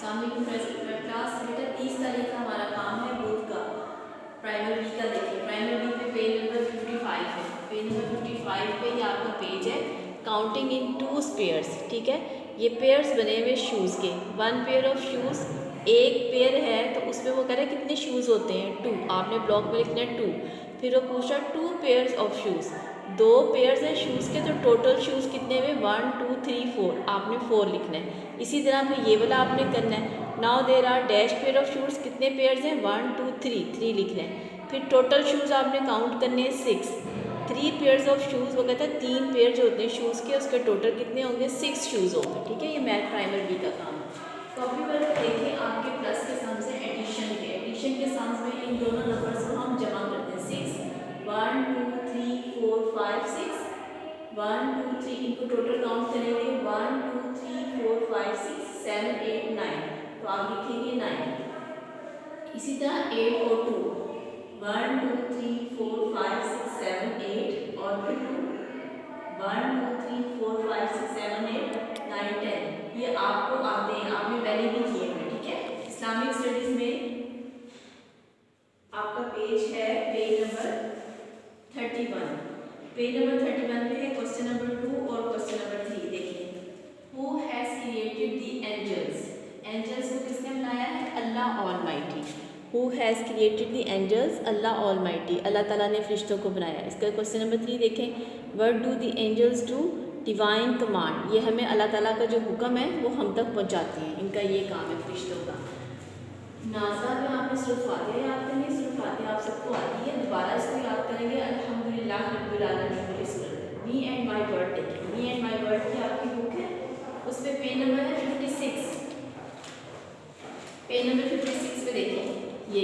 Class बेटा 30 तारीख का हमारा काम है बुध का प्राइमरी बी का। देखिए प्राइमरी बी पे पेज नंबर 55 है। पेज नंबर 55 पे ये आपका पेज है काउंटिंग इन टू पेयर्स। ठीक है, ये पेयर्स बने हुए शूज़ के। वन पेयर ऑफ शूज़, एक पेयर है तो उसमें वो कह रहा है कितने शूज़ होते हैं, 2। आपने ब्लॉक में लिखना है 2। फिर वो पूछा 2 पेयर्स ऑफ शूज़, 2 पेयर्स हैं शूज़ के, तो टोटल शूज़ कितने हुए 1 2 3 4, आपने 4 लिखना है। इसी तरह फिर ये वाला आपने करना है। Now there are dash pair of shoes, कितने पेयर्स हैं 1 2 3 लिखना है। फिर टोटल शूज़ आपने काउंट करने हैं 6। 3 पेयर्स ऑफ शूज़, वो कहता है 3 पेयर जो होते हैं शूज़ के उसके टोटल कितने होंगे 6 शूज़ होंगे। ठीक है, ये मैथ प्राइमरी बी का काम है। कॉपी पर देखिए आपके प्लस के साम से एडिशन के साम में इन दोनों नंबर्स को हम जमा करते हैं 6 1 2 3 4 5 6 1 2 3, इनको टोटल काउंट करेंगे 1 2 3 4 5 6 7 8 9, तो आप लिखेंगे 9। इसी तरह 8 और 2 1 2 3 4 5 6 7 8 और फिर 2 1 2 3 4 5 6 7 8 9 10, ये आपको आते हैं, आपने पहले भी किए हैं। ठीक है, इस्लामिक स्टडीज में आपका पेज है पेज नंबर 31। पेज नंबर 31 पे है क्वेश्चन नंबर 2 और क्वेश्चन नंबर 3। देखिए, who has created the angels, angels को किसने बनाया है, Allah almighty. Who has created the angels, Allah almighty, Allah ताला ने फरिश्तों को बनाया। इसका क्वेश्चन नंबर 3 देखें, what do the angels do, divine command, ये हमें अल्लाह ताला का जो हुक्म है वो हम तक पहुंचाते हैं, इनका ये काम है फरिश्तों का। नाज़ा में आपने सूरह फातिहा याद करनी है, सूरह फातिहा आप सबको आती है, दोबारा इसको याद करेंगे अल्हम्दुलिल्लाह रब्बिल आलमीन वाली सूरत। मी एंड माई बर्ड, देखिए मी एंड माई बर्ड की आपकी बुक है, उस पर पेज नंबर है 56। पेज नंबर 56 पे देखें, ये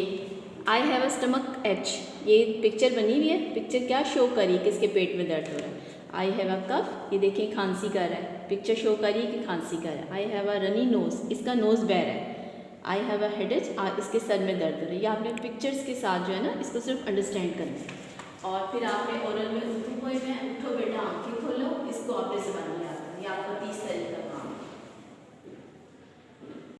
I have a stomach H, ये पिक्चर बनी हुई है, पिक्चर क्या शो करी कि इसके पेट में दर्द हो रहा है। आई हैव अ कफ, ये देखिए खांसी कर रहा है, पिक्चर शो करी कि खांसी कर रहा है। I have a runny nose, इसका नोज बहर है। आई हैव अ हेडेज, इसके सर में दर्द हो रहा है। ये आपने पिक्चर्स के साथ जो है ना इसको सिर्फ अंडरस्टैंड करना है। और फिर आपने ओरल में उठो हुए में उठो बेटा आँखें खोलो, इसको आपने ज़बान याद करनी है, आपका 30 तारीख का काम।